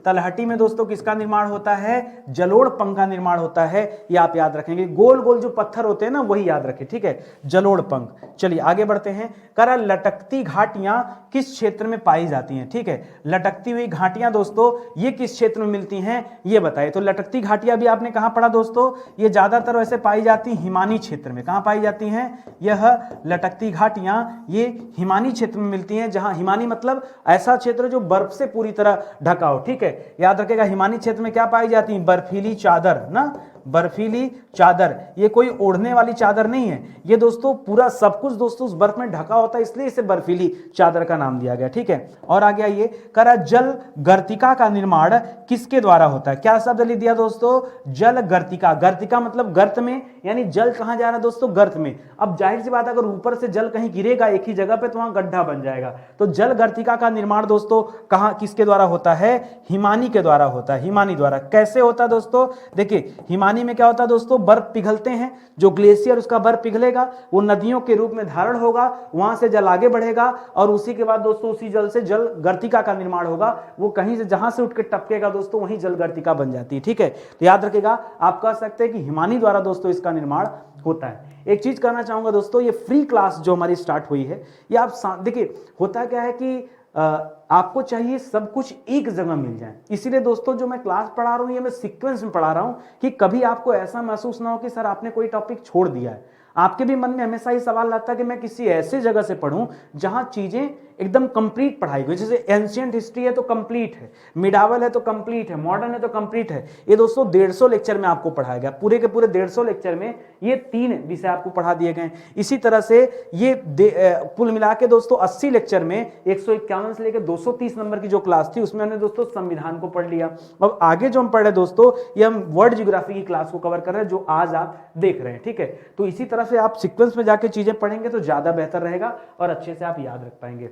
तलहटी में दोस्तों किसका निर्माण होता है, जलोढ़ पंख का निर्माण होता है, ये आप याद रखेंगे। गोल गोल जो पत्थर होते हैं ना वही याद रखें, ठीक है, जलोढ़ पंख। चलिए आगे बढ़ते हैं। करा लटकती घाटियां किस क्षेत्र में पाई जाती हैं, ठीक है, लटकती हुई घाटियां दोस्तों ये किस क्षेत्र में मिलती हैं, ये बताइए। तो लटकती घाटियां भी आपने कहां पढ़ा दोस्तों, ये ज्यादातर वैसे पाई जाती हिमानी क्षेत्र में। कहां पाई जाती हैं, यह लटकती घाटियां ये हिमानी क्षेत्र में मिलती हैं, जहां हिमानी मतलब ऐसा क्षेत्र जो बर्फ से पूरी तरह ढका हो, ठीक है। याद रखेगा हिमानी क्षेत्र में क्या पाई जाती है, बर्फीली चादर ना, बर्फीली चादर। ये कोई ओढ़ने वाली चादर नहीं है, ये दोस्तों पूरा सब कुछ दोस्तों उस बर्फ में ढका होता है, इसलिए इसे बर्फीली चादर का नाम दिया गया, ठीक है। और आगे आइए, करा जल गर्तिका का निर्माण किसके द्वारा होता है। क्या शब्द लिख दिया दोस्तों, जल गर्तिका। गर्तिका मतलब गर्त में, यानी जल कहां जा रहा है दोस्तों, गर्त में। अब जाहिर सी बात अगर ऊपर से जल कहीं गिरेगा एक ही जगह पे तो वहां गड्ढा बन जाएगा। तो जल गर्तिका का निर्माण दोस्तों कहां किसके द्वारा होता है, हिमानी के द्वारा होता है, हिमानी द्वारा। कैसे होता है दोस्तों, देखिए हिमानी में क्या होता है दोस्तों, बर्फ पिघलते हैं, जो ग्लेशियर उसका बर्फ पिघलेगा वो नदियों के रूप में धारण होगा, वहां से जल आगे बढ़ेगा और उसी के बाद दोस्तों उसी जल से जल गर्तिका का निर्माण होगा। वो कहीं से जहां से उठ के टपकेगा दोस्तों वहीं जल गर्तिका बन जाती है, ठीक है। तो याद रखिएगा, आप कह सकते हैं कि हिमानी द्वारा दोस्तों इसका निर्माण होता है। एक चीज कहना चाहूंगा दोस्तों, ये फ्री क्लास जो हमारी स्टार्ट हुई है, ये आप देखिए होता क्या है कि आपको चाहिए सब कुछ एक जगह मिल जाए। इसीलिए दोस्तों जो मैं क्लास पढ़ा रहा हूं ये मैं सीक्वेंस में पढ़ा रहा हूं कि कभी आपको ऐसा महसूस ना हो कि सर आपने कोई टॉपिक छोड़ दिया है। आपके भी मन में हमेशा ही सवाल आता है कि मैं किसी ऐसे जगह से पढ़ूं जहां चीजें एकदम कंप्लीट पढ़ाई गई। जैसे एंशिएंट हिस्ट्री है तो कंप्लीट है, मिडावल है तो कंप्लीट है, मॉडर्न है तो कंप्लीट है। ये दोस्तों 150 लेक्चर में आपको पढ़ाया गया, पूरे के पूरे 150 लेक्चर में ये 3 विषय आपको पढ़ा दिए गए। इसी तरह से ये कुल मिला के दोस्तों 80 लेक्चर में 151 से लेकर 230 नंबर की जो क्लास थी उसमें हमने दोस्तों संविधान को पढ़ लिया। अब आगे जो हम पढ़ रहे दोस्तों ये हम वर्ल्ड ज्योग्राफी की क्लास को कवर कर रहे हैं जो आज आप देख रहे हैं, ठीक है। तो इसी तरह से आप सीक्वेंस में जाके चीजें पढ़ेंगे तो ज्यादा बेहतर रहेगा और अच्छे से आप याद रख पाएंगे।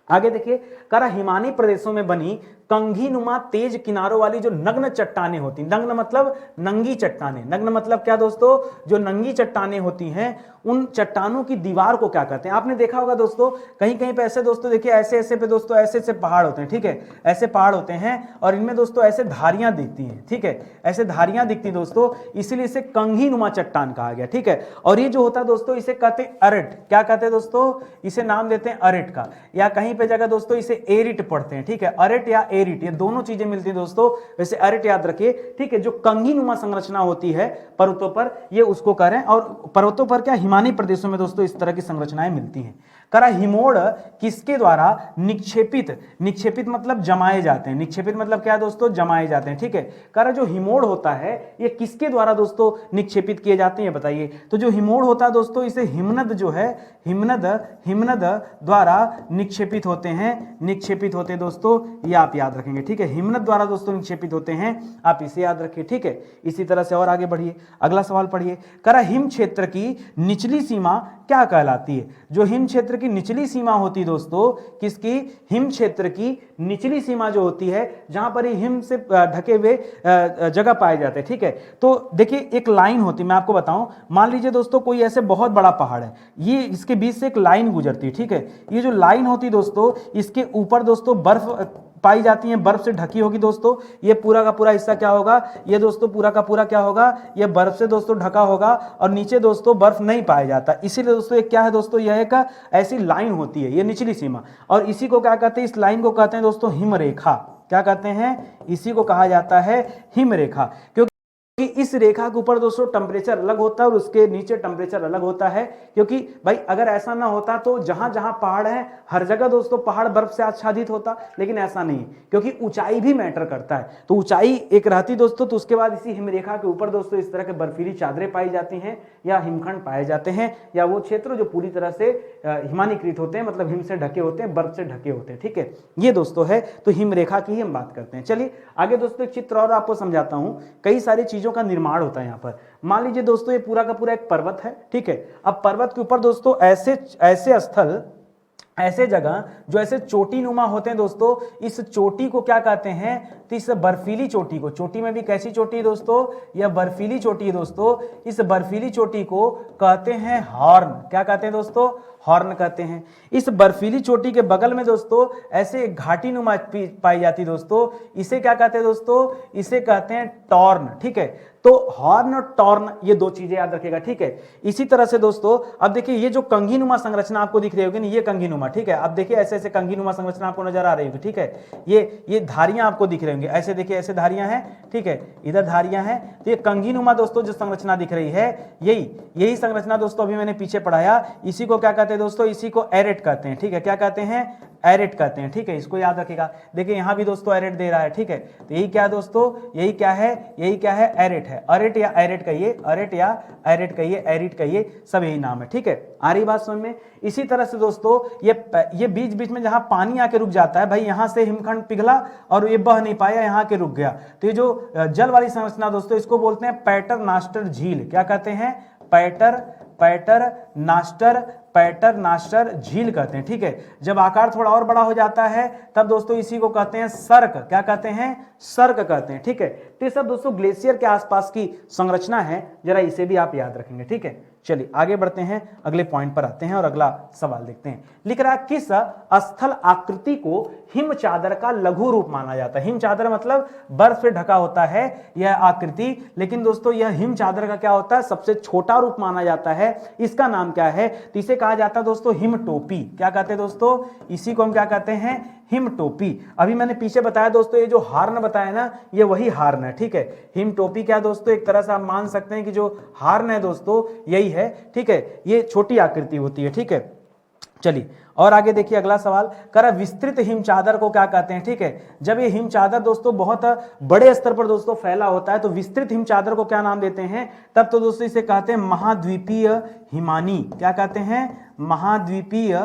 आगे देखिए, करा हिमानी प्रदेशों में बनी कंघी नुमा तेज किनारों वाली जो नग्न चट्टानें होती, नग्न मतलब नंगी चट्टानें, नग्न मतलब क्या दोस्तों, जो नंगी चट्टानें होती हैं उन चट्टानों की दीवार को क्या कहते हैं? आपने देखा होगा दोस्तों, कहीं कहीं पे ऐसे दोस्तों देखिए, ऐसे ऐसे पे दोस्तों ऐसे ऐसे पहाड़ होते हैं, ठीक है, ऐसे पहाड़ होते हैं और इनमें दोस्तों ऐसे धारियां दिखती हैं, ठीक है, ऐसे धारियां दिखती दोस्तों, इसीलिए इसे कंघी नुमा चट्टान कहा गया, ठीक है। और ये जो होता है दोस्तों, इसे कहते हैं अरेट। क्या कहते हैं दोस्तों? इसे नाम देते हैं अरेट का, या कहीं पे जगह दोस्तों इसे एरिट पढ़ते हैं, ठीक है, अरेट या एरिट, ये दोनों चीजें मिलती है दोस्तों, वैसे अरेट याद रखिए, ठीक है। जो कंघी नुमा संरचना होती है पर्वतों पर, ये उसको कह रहे हैं। और पर्वतों पर क्या, हिमालयी प्रदेशों में दोस्तों इस तरह की संरचनाएं मिलती हैं। करा हिमोड़ किसके द्वारा निक्षेपित, निक्षेपित मतलब जमाए जाते हैं, निक्षेपित मतलब क्या दोस्तों? जमाए जाते हैं, ठीक है। करा जो हिमोड़ होता है ये किसके द्वारा दोस्तों निक्षेपित किए जाते हैं, बताइए। तो जो हिमोड़ होता है दोस्तों, इसे हिमनद जो है, हिमनद, हिमनद द्वारा निक्षेपित होते हैं, निक्षेपित होते हैं दोस्तों, ये आप याद रखेंगे, ठीक है। हिमनद द्वारा दोस्तों निक्षेपित होते हैं, आप इसे याद रखिए, ठीक है। इसी तरह से और आगे बढ़िए, अगला सवाल पढ़िए। करा हिम क्षेत्र की निचली सीमा क्या कहलाती है? जो हिम क्षेत्र की निचली सीमा होती है दोस्तों, किसकी? हिम क्षेत्र की निचली सीमा जो होती है, जहां पर हिम से ढके हुए जगह पाए जाते हैं, ठीक है। तो देखिए एक लाइन होती है, मैं आपको बताऊं, मान लीजिए दोस्तों कोई ऐसे बहुत बड़ा पहाड़ है, ये इसके बीच से एक लाइन गुजरती है, ठीक है। ये जो लाइन होती है दोस्तों, इसके ऊपर दोस्तों बर्फ पाई जाती है, बर्फ से ढकी होगी दोस्तों, ये पूरा का पूरा हिस्सा क्या होगा, ये दोस्तों पूरा का पूरा क्या होगा, ये बर्फ से दोस्तों ढका होगा, और नीचे दोस्तों बर्फ नहीं पाया जाता। इसीलिए दोस्तों एक क्या है दोस्तों, यह एक ऐसी लाइन होती है, ये निचली सीमा, और इसी को क्या कहते हैं, इस लाइन को कहते हैं दोस्तों हिमरेखा। क्या कहते हैं? इसी को कहा जाता है हिमरेखा, क्योंकि कि इस रेखा के ऊपर दोस्तों टेम्परेचर अलग होता है और उसके नीचे टेम्परेचर अलग होता है। क्योंकि भाई अगर ऐसा ना होता तो जहां जहां पहाड़ है हर जगह दोस्तों पहाड़ बर्फ से आच्छादित होता, लेकिन ऐसा नहीं, क्योंकि ऊंचाई भी मैटर करता है। तो ऊंचाई एक रहती दोस्तों, तो उसके बाद इसी हिमरेखा के ऊपर दोस्तों इस तरह के बर्फीली चादरें पाई जाती हैं या हिमखंड पाए जाते हैं, या वो क्षेत्र जो पूरी तरह से हिमानीकृत होते हैं, मतलब हिम से ढके होते हैं, बर्फ से ढके होते हैं, ठीक है। ये दोस्तों है, तो हिमरेखा की ही हम बात करते हैं। चलिए आगे दोस्तों एक चित्र और आपको समझाता हूं। कई सारी चीजों का निर्माण होता है यहाँ पर। मान लीजिए दोस्तों ये पूरा का पूरा एक पर्वत है, ठीक है। अब पर्वत के ऊपर दोस्तों ऐसे ऐसे स्थल, ऐसे जगह जो ऐसे चोटी नुमा होते हैं दोस्तों, इस चोटी को क्या कहते हैं? तो इस बर्फीली चोटी को, चोटी में भी कैसी चोटी है दोस्तों? यह बर्फीली चोटी है दोस्तों। इस बर्फीली चोटी को कहते हैं हॉर्न। क्या कहते हैं दोस्तों? हॉर्न कहते हैं। इस बर्फीली चोटी के बगल में दोस्तों ऐसे घाटी नुमा पाई जाती दोस्तों, इसे क्या कहते हैं दोस्तों? इसे कहते हैं टॉर्न, ठीक है। तो हॉर्न और टॉर्न ये दो चीजें याद रखेगा, ठीक है। इसी तरह से दोस्तों अब देखिए ये जो कंघी नुमा संरचना आपको दिख रही होगी ना, ये कंघी नुमा, ठीक है। अब देखिए ऐसे ऐसे कंघी नुमा संरचना आपको नजर आ रही होगी, ठीक है। ये धारियां आपको दिख रही होंगी, ऐसे देखिए ऐसे धारियां हैं, ठीक है, इधर धारियां हैं। तो ये कंघी नुमा दोस्तों जो संरचना दिख रही है, यही संरचना दोस्तों अभी मैंने पीछे पढ़ाया, इसी को क्या कहते हैं दोस्तों? इसी को एरेट कहते हैं, ठीक है। क्या कहते हैं? एरेट कहते हैं, ठीक है। इसको याद रखिएगा। देखिए यहां भी दोस्तों एरेट दे रहा है, ठीक है। तो यही क्या है दोस्तों? यही क्या है? यही क्या है? एरेट है। अरेट या एरेट कहिए, अरेट या एरेट कहिए, एरिट कहिए, सब यही नाम है, ठीक है। आ रही बात समझ में? इसी तरह से दोस्तों ये बीच बीच में जहां पानी आके रुक जाता है, भाई यहां से हिमखंड पिघला और ये बह नहीं पाया, यहां के रुक गया, तो ये जो जल वाली संरचना दोस्तों इसको बोलते हैं पैटरनास्टर झील। क्या कहते हैं? पैटरनास्टर झील कहते हैं, ठीक है। जब आकार थोड़ा और बड़ा हो जाता है तब दोस्तों इसी को कहते हैं सर्क। क्या कहते हैं? सर्क कहते हैं, ठीक है। तो ये सब दोस्तों ग्लेशियर के आसपास की संरचना है, जरा इसे भी आप याद रखेंगे, ठीक है। चलिए आगे बढ़ते हैं, अगले पॉइंट पर आते हैं और अगला सवाल देखते हैं। लिख रहा है किस स्थल आकृति को हिम चादर का लघु रूप माना जाता है? हिम चादर मतलब बर्फ से ढका होता है यह आकृति, लेकिन दोस्तों यह हिम चादर का क्या होता है? सबसे छोटा रूप माना जाता है। इसका नाम क्या है? तो इसे कहा जाता है दोस्तों हिम टोपी। क्या कहते हैं दोस्तों? इसी को हम क्या कहते हैं? हिम टोपी। अभी मैंने पीछे बताया दोस्तों, ये जो हार्न बताया ना, ये वही हार्न है, ठीक है। हिम टोपी क्या दोस्तों? एक तरह से आप मान सकते हैं कि जो हार्न है दोस्तों यही है, ठीक है। ये छोटी आकृति होती है, ठीक है। चलिए और आगे देखिए अगला सवाल, करा विस्तृत हिम चादर को क्या कहते हैं? ठीक है, जब ये हिम चादर दोस्तों बहुत बड़े स्तर पर दोस्तों फैला होता है तो विस्तृत हिम चादर को क्या नाम देते हैं? तब तो दोस्तों इसे कहते हैं महाद्वीपीय हिमानी। क्या कहते हैं? महाद्वीपीय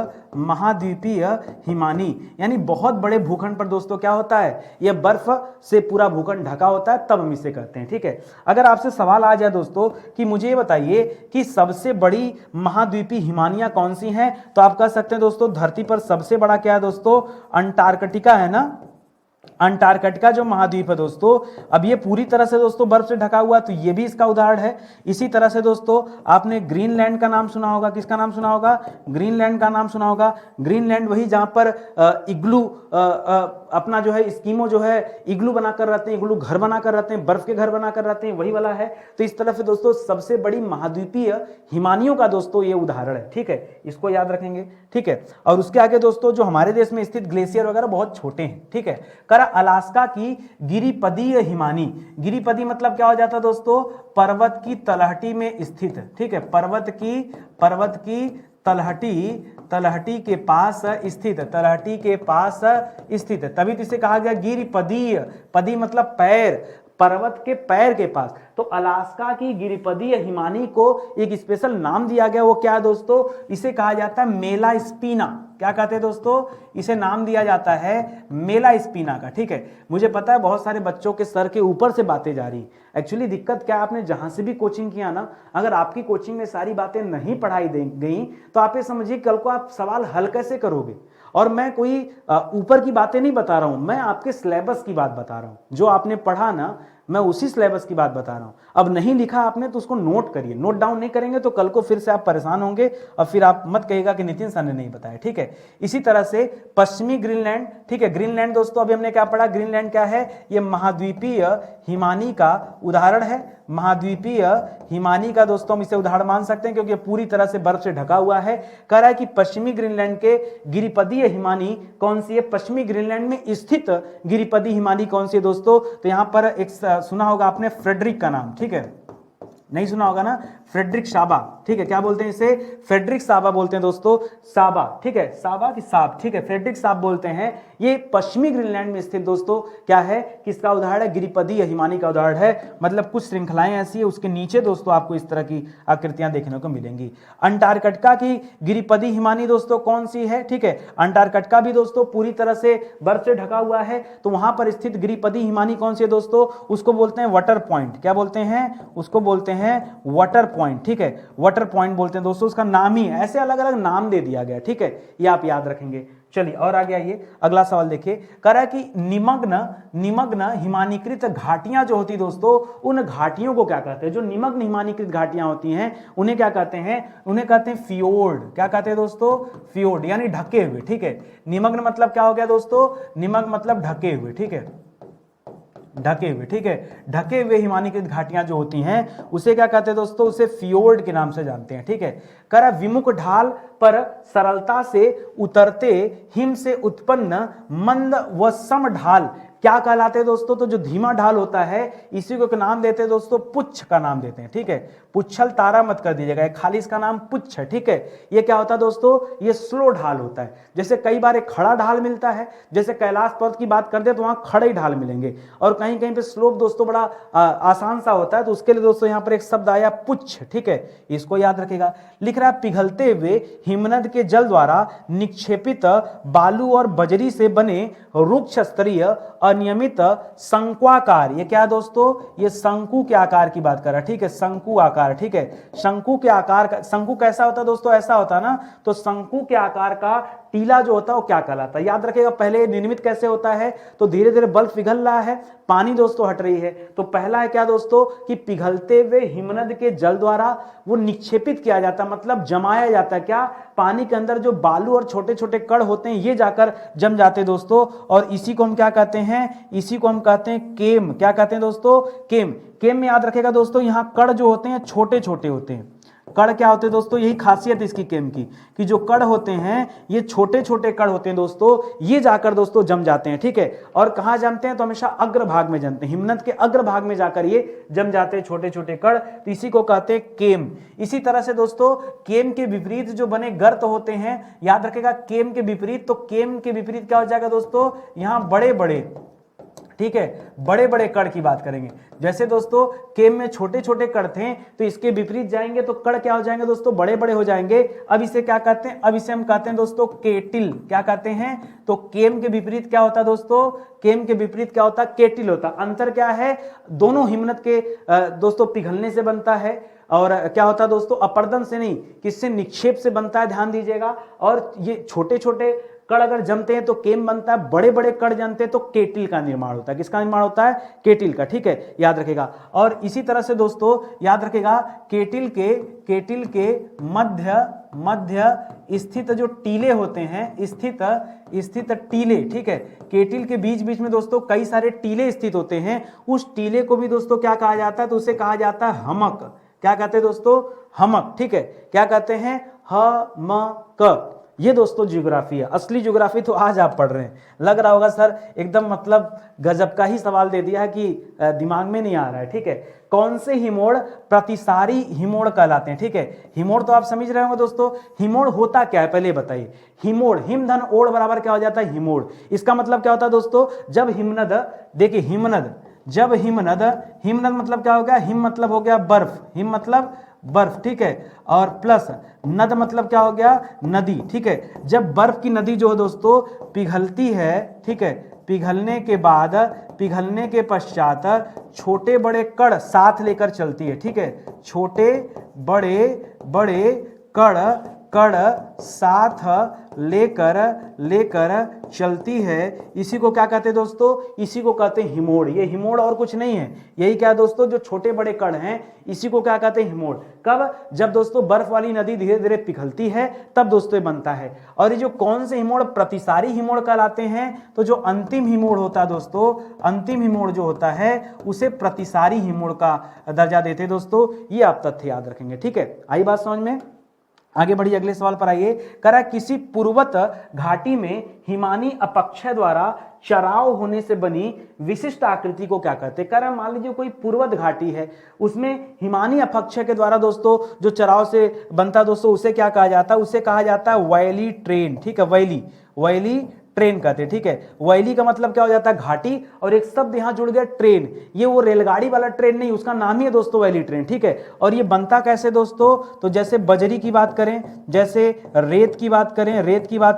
हिमानी। यानी बहुत बड़े भूखंड पर दोस्तों क्या होता है, यह बर्फ से पूरा भूखंड ढका होता है, तब हम इसे कहते हैं, ठीक है। अगर आपसे सवाल आ जाए दोस्तों कि मुझे ये बताइए कि सबसे बड़ी महाद्वीपीय हिमानियां कौन सी हैं, तो आप कह सकते हैं दोस्तों धरती पर सबसे बड़ा क्या है दोस्तों? अंटार्कटिका है ना, अंटार्कटिका जो महाद्वीप है दोस्तों, अब ये पूरी तरह से दोस्तों बर्फ से ढका हुआ है, तो ये भी इसका उदाहरण है। इसी तरह से दोस्तों आपने ग्रीनलैंड का नाम सुना होगा, किसका नाम सुना होगा? ग्रीनलैंड का नाम सुना होगा। ग्रीनलैंड वही जहां पर इग्लू अपना जो है स्कीमो जो है इग्लू बनाकर रहते हैं, इग्लू घर बनाकर रहते हैं, बर्फ के घर बनाकर रहते हैं, वही वाला है। तो इस तरह से दोस्तों सबसे बड़ी महाद्वीपीय हिमानियों का दोस्तों ये उदाहरण है, ठीक है, इसको याद रखेंगे, ठीक है। और उसके आगे दोस्तों जो हमारे देश में स्थित ग्लेशियर वगैरह बहुत छोटे हैं, ठीक है। करा अलास्का की गिरिपदीय हिमानी, गिरिपदी मतलब क्या हो जाता है दोस्तों? पर्वत की तलहटी में स्थित, ठीक है, पर्वत की तलहटी के पास स्थित, तलहटी के पास स्थित है, तभी तो इसे कहा गया गिरिपदीय। पदी मतलब पैर, पर्वत के पैर के पास। तो अलास्का की गिरिपदीय हिमानी को एक स्पेशल नाम दिया गया, वो क्या है दोस्तों? इसे कहा जाता है मेला स्पीना। क्या कहते हैं दोस्तों? इसे नाम दिया जाता है मेला स्पीना का, ठीक है। मुझे पता है बहुत सारे बच्चों के सर के ऊपर से बातें जा रही। एक्चुअली दिक्कत क्या है, आपने जहां से भी कोचिंग किया ना, अगर आपकी कोचिंग में सारी बातें नहीं पढ़ाई गई तो आप ये समझिए कल को आप सवाल हल कैसे करोगे। और मैं कोई ऊपर की बातें नहीं बता रहा हूं, मैं आपके सिलेबस की बात बता रहा हूं। जो आपने पढ़ा ना, मैं उसी सिलेबस की बात बता रहा हूं। अब नहीं लिखा आपने तो उसको नोट करिए, नोट डाउन नहीं करेंगे तो कल को फिर से आप परेशान होंगे और फिर आप मत कहिएगा कि नितिन सर ने नहीं बताया, ठीक है। इसी तरह से पश्चिमी ग्रीनलैंड, ठीक है, ग्रीनलैंड दोस्तों अभी हमने क्या पढ़ा? ग्रीनलैंड क्या है? ये महाद्वीपीय हिमानी का उदाहरण है। महाद्वीपीय हिमानी का दोस्तों हम इसे उदाहरण मान सकते हैं क्योंकि पूरी तरह से बर्फ से ढका हुआ है। कह रहा है कि पश्चिमी ग्रीनलैंड के गिरिपदीय हिमानी कौन सी है? पश्चिमी ग्रीनलैंड में स्थित गिरिपदी हिमानी कौन सी है दोस्तों? तो यहां पर एक सुना होगा आपने फ्रेडरिक का नाम, ठीक है, नहीं सुना होगा ना, फ्रेडरिक साबा, ठीक है। क्या बोलते हैं इसे? फ्रेडरिक साबा बोलते हैं दोस्तों, साबा, ठीक है, साबा की साब, ठीक है, फ्रेडरिक साब बोलते हैं। ये पश्चिमी ग्रीनलैंड में स्थित दोस्तों क्या है? किसका उदाहरण है? गिरिपदीय हिमानी का उदाहरण है। मतलब कुछ श्रृंखलाएं ऐसी है, उसके नीचे दोस्तों आपको इस तरह की आकृतियां देखने को मिलेंगी। अंटार्कटिका की गिरिपदी हिमानी दोस्तों कौन सी है? ठीक है, अंटार्कटिका भी दोस्तों पूरी तरह से बर्फ से ढका हुआ है, तो वहां पर स्थित गिरिपदी हिमानी कौन सी है दोस्तों? उसको बोलते हैं वाटर पॉइंट। क्या बोलते हैं? उसको बोलते हैं वाटर पॉइंट, ठीक है, वाटर पॉइंट बोलते हैं दोस्तों। उसका नाम ही है, ऐसे अलग अलग नाम दे दिया गया, ठीक है, ये आप याद रखेंगे। चलिए और आगे आइए, अगला सवाल देखिए। कह रहा है कि निमग्न हिमानीकृत घाटियां जो होती दोस्तों, उन घाटियों को क्या कहते हैं? जो निमग्न हिमानीकृत घाटियां होती हैं उन्हें क्या कहते हैं? उन्हें कहते हैं फियोर्ड। क्या कहते हैं दोस्तों? फियोर्ड, यानी ढके हुए, ठीक है। निमग्न मतलब क्या हो गया दोस्तों? निमग्न मतलब ढके हुए, ठीक है, ढके हुए, ठीक है। ढके हुए हिमानीकृत घाटियां जो होती हैं उसे क्या कहते हैं दोस्तों? उसे फियोर्ड के नाम से जानते हैं, ठीक है। कह रहा विमुख ढाल पर सरलता से उतरते हिम से उत्पन्न मंद व सम ढाल क्या कहलाते हैं दोस्तों? तो जो धीमा ढाल होता है इसी को नाम देते हैं दोस्तों, पुच्छ का नाम देते हैं, ठीक है। पुच्छल तारा मत कर दीजिएगा, खाली इसका नाम पुच्छ है, ठीक है। ये क्या होता है दोस्तों? ये स्लो ढाल होता है। जैसे कई बार एक खड़ा ढाल मिलता है, जैसे कैलाश पर्वत की बात करते हैं तो वहां खड़े ढाल मिलेंगे, और कहीं कहीं पे स्लोप दोस्तों बड़ा आसान सा होता है, तो उसके लिए दोस्तों यहाँ पर एक शब्द आया पुच्छ, ठीक है, इसको याद रखेगा। लिख रहा है पिघलते हुए हिमनद के जल द्वारा निक्षेपित बालू और बजरी से बने रुक्ष स्तरीय अनियमित शंक्वाकार, ये क्या है दोस्तों? ये शंकु के आकार की बात कर रहा है, ठीक है, शंकु आकार, ठीक है। शंकु के आकार का, शंकु कैसा होता है दोस्तों? ऐसा होता है ना, तो शंकु के आकार का टीला जो होता है वो क्या कहलाता है? याद रखिएगा, पहले निर्मित कैसे होता है? तो धीरे धीरे बल्ब पिघल रहा है, पानी दोस्तों हट रही है, तो पहला है क्या दोस्तों? कि पिघलते हुए हिमनद के जल द्वारा वो निक्षेपित किया जाता है, मतलब जमाया जाता है। क्या? पानी के अंदर जो बालू और छोटे छोटे कण होते हैं ये जाकर जम जाते हैं दोस्तों, और इसी को हम क्या कहते हैं? इसी को हम कहते हैं केम। क्या कहते हैं दोस्तों? केम। केम में याद रखेगा दोस्तों, यहाँ कण जो होते हैं छोटे छोटे होते हैं। कण क्या होते हैं दोस्तों? यही खासियत इसकी केम की, कि जो कण होते हैं ये छोटे छोटे कण होते हैं दोस्तों, ये जाकर दोस्तों जम जाते हैं, ठीक है। और कहां जमते हैं? तो हमेशा अग्रभाग में जमते हैं, हिमनद के अग्रभाग में जाकर ये जम जाते हैं छोटे छोटे कण, तो इसी को कहते हैं केम। इसी तरह से दोस्तों केम के विपरीत जो बने गर्त होते हैं, याद रखेगा केम के विपरीत, तो केम के विपरीत क्या हो जाएगा दोस्तों? यहां बड़े बड़े, ठीक है, बड़े बड़े कण की बात करेंगे। जैसे दोस्तों केम में छोटे छोटे कण थे, तो इसके विपरीत जाएंगे तो कण क्या हो जाएंगे दोस्तों? बड़े बड़े हो जाएंगे। अब इसे क्या कहते हैं? अब इसे हम कहते हैं दोस्तों केटिल। क्या कहते हैं? तो केम के विपरीत क्या होता है दोस्तों? केम के विपरीत क्या होता है? केटिल होता। अंतर क्या है? दोनों हिमनद के दोस्तों पिघलने से बनता है, और क्या होता है दोस्तों? अपर्दन से नहीं, किससे? निक्षेप से बनता है, ध्यान दीजिएगा। और ये छोटे छोटे कण अगर जमते हैं तो केम बनता है, बड़े बड़े कण जमते हैं तो केटिल का निर्माण होता है। किसका निर्माण होता है? केटिल का, ठीक है, याद रखेगा। और इसी तरह से दोस्तों याद रखेगा, केटिल के मध्य स्थित जो टीले होते हैं, स्थित टीले, ठीक है, केटिल के बीच बीच में दोस्तों कई सारे टीले स्थित होते हैं। उस टीले को भी दोस्तों क्या कहा जाता है? तो उसे कहा जाता है हमक। क्या कहते हैं दोस्तों? हमक, ठीक है। क्या कहते हैं? हमक। ये दोस्तों ज्योग्राफी है, असली ज्योग्राफी तो आज आप पढ़ रहे हैं। लग रहा होगा सर एकदम मतलब गजब का ही सवाल दे दिया है कि दिमाग में नहीं आ रहा है, ठीक है। कौन से हिमोड़ प्रतिसारी हिमोड़ कहलाते हैं? ठीक है, हिमोड़ तो आप समझ रहे होंगे दोस्तों। हिमोड़ होता क्या है पहले बताइए। हिमोड़, हिम धन ओड़ बराबर क्या हो जाता है? हिमोड़। इसका मतलब क्या होता है दोस्तों? जब हिमनद, देखिए हिमनद, जब हिमनद मतलब क्या हो गया? हिम मतलब हो गया बर्फ, हिम मतलब बर्फ, ठीक है, और प्लस नद मतलब क्या हो गया? नदी, ठीक है। जब बर्फ की नदी जो है दोस्तों पिघलती है, ठीक है, पिघलने के पश्चात छोटे बड़े कण साथ लेकर चलती है, ठीक है, छोटे बड़े कण साथ लेकर चलती है। इसी को क्या कहते हैं दोस्तों? इसी को कहते हैं हिमोड़। ये हिमोड़ और कुछ नहीं है, यही क्या है दोस्तों? जो छोटे बड़े कण हैं इसी को क्या कहते हैं? हिमोड़। कब? जब दोस्तों बर्फ वाली नदी धीरे धीरे पिघलती है तब दोस्तों ये बनता है। और ये जो कौन से हिमोड़ प्रतिसारी हिमोड़ कहलाते हैं? तो जो अंतिम हिमोड़ होता है दोस्तों, अंतिम हिमोड़ जो होता है उसे प्रतिसारी हिमोड़ का दर्जा देते हैं दोस्तों। ये आप तथ्य याद रखेंगे, ठीक है। आई बात समझ में? आगे बढ़िए, अगले सवाल पर आइए। करा किसी पूर्वत घाटी में हिमानी अपक्षय द्वारा चराव होने से बनी विशिष्ट आकृति को क्या कहते हैं? करा मान लीजिए कोई पूर्वत घाटी है, उसमें हिमानी अपक्षय के द्वारा दोस्तों जो चराव से बनता दोस्तों उसे क्या कहा जाता है? उसे कहा जाता है वैली ट्रेन, ठीक है, वैली ट्रेन कहते हैं, ठीक है। वैली का मतलब क्या हो जाता है? घाटी, और एक शब्द यहां जुड़ गया ट्रेन। ये वो रेलगाड़ी वाला ट्रेन नहीं, उसका नाम ही है दोस्तों वैली ट्रेन, ठीक है। और ये बनता कैसे दोस्तों? तो जैसे बजरी की बात करें, जैसे रेत की बात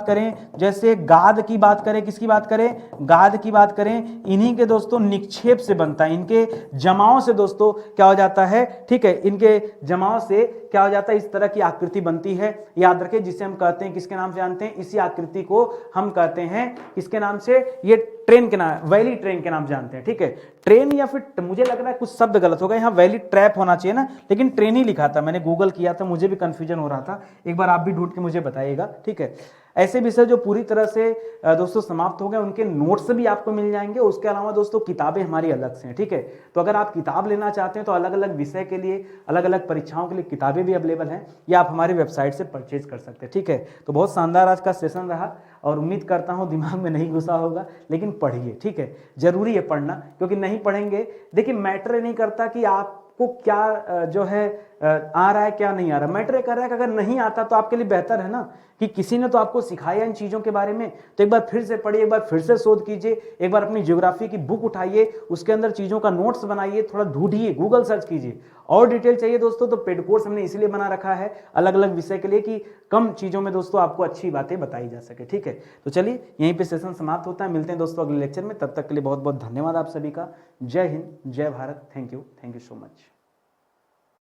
करें, जैसे गाद की बात करें, किसकी बात करें? गाद की बात करें, इन्हीं के दोस्तों निक्षेप से बनता है, इनके जमाव से दोस्तों क्या हो जाता है? ठीक है, इनके जमाव से क्या हो जाता है? इस तरह की आकृति बनती है, याद रखें, जिसे हम कहते हैं, किसके नाम से जानते हैं? इसी आकृति को हम कहते हैं किसके नाम से? ये ट्रेन के नाम, वैली ट्रेन के नाम जानते हैं, ठीक है। ट्रेन या फिर मुझे लग रहा है कुछ शब्द गलत हो गया, यहाँ वैली ट्रैप होना चाहिए ना, लेकिन ट्रेन ही लिखा था, मैंने गूगल किया था, मुझे भी कंफ्यूजन हो रहा था। एक बार आप भी ढूंढ के मुझे बताइएगा, ठीक है। ऐसे विषय जो पूरी तरह से दोस्तों समाप्त हो गए, उनके नोट्स भी आपको मिल जाएंगे। उसके अलावा दोस्तों किताबें हमारी अलग से हैं, ठीक है। तो अगर आप किताब लेना चाहते हैं तो अलग अलग विषय के लिए, अलग अलग परीक्षाओं के लिए किताबें भी अवेलेबल हैं, या आप हमारी वेबसाइट से परचेज कर सकते हैं, ठीक है। तो बहुत शानदार आज का सेशन रहा, और उम्मीद करता हूँ दिमाग में नहीं घुसा होगा, लेकिन पढ़िए, ठीक है, जरूरी है पढ़ना, क्योंकि नहीं पढ़ेंगे, देखिए मैटर नहीं करता कि आपको क्या जो है आ रहा है क्या नहीं आ रहा, मैटर कर रहा है कि अगर नहीं आता तो आपके लिए बेहतर है ना कि किसी ने तो आपको सिखाया इन चीज़ों के बारे में। तो एक बार फिर से पढ़िए, एक बार फिर से शोध कीजिए, एक बार अपनी ज्योग्राफी की बुक उठाइए, उसके अंदर चीज़ों का नोट्स बनाइए, थोड़ा ढूंढिए, गूगल सर्च कीजिए। और डिटेल चाहिए दोस्तों तो पेड कोर्स हमने इसलिए बना रखा है अलग अलग विषय के लिए कि कम चीज़ों में दोस्तों आपको अच्छी बातें बताई जा सके, ठीक है। तो चलिए यहीं पे सेशन समाप्त होता है, मिलते हैं दोस्तों अगले लेक्चर में, तब तक के लिए बहुत बहुत धन्यवाद आप सभी का। जय हिंद, जय Bharat, thank you so much.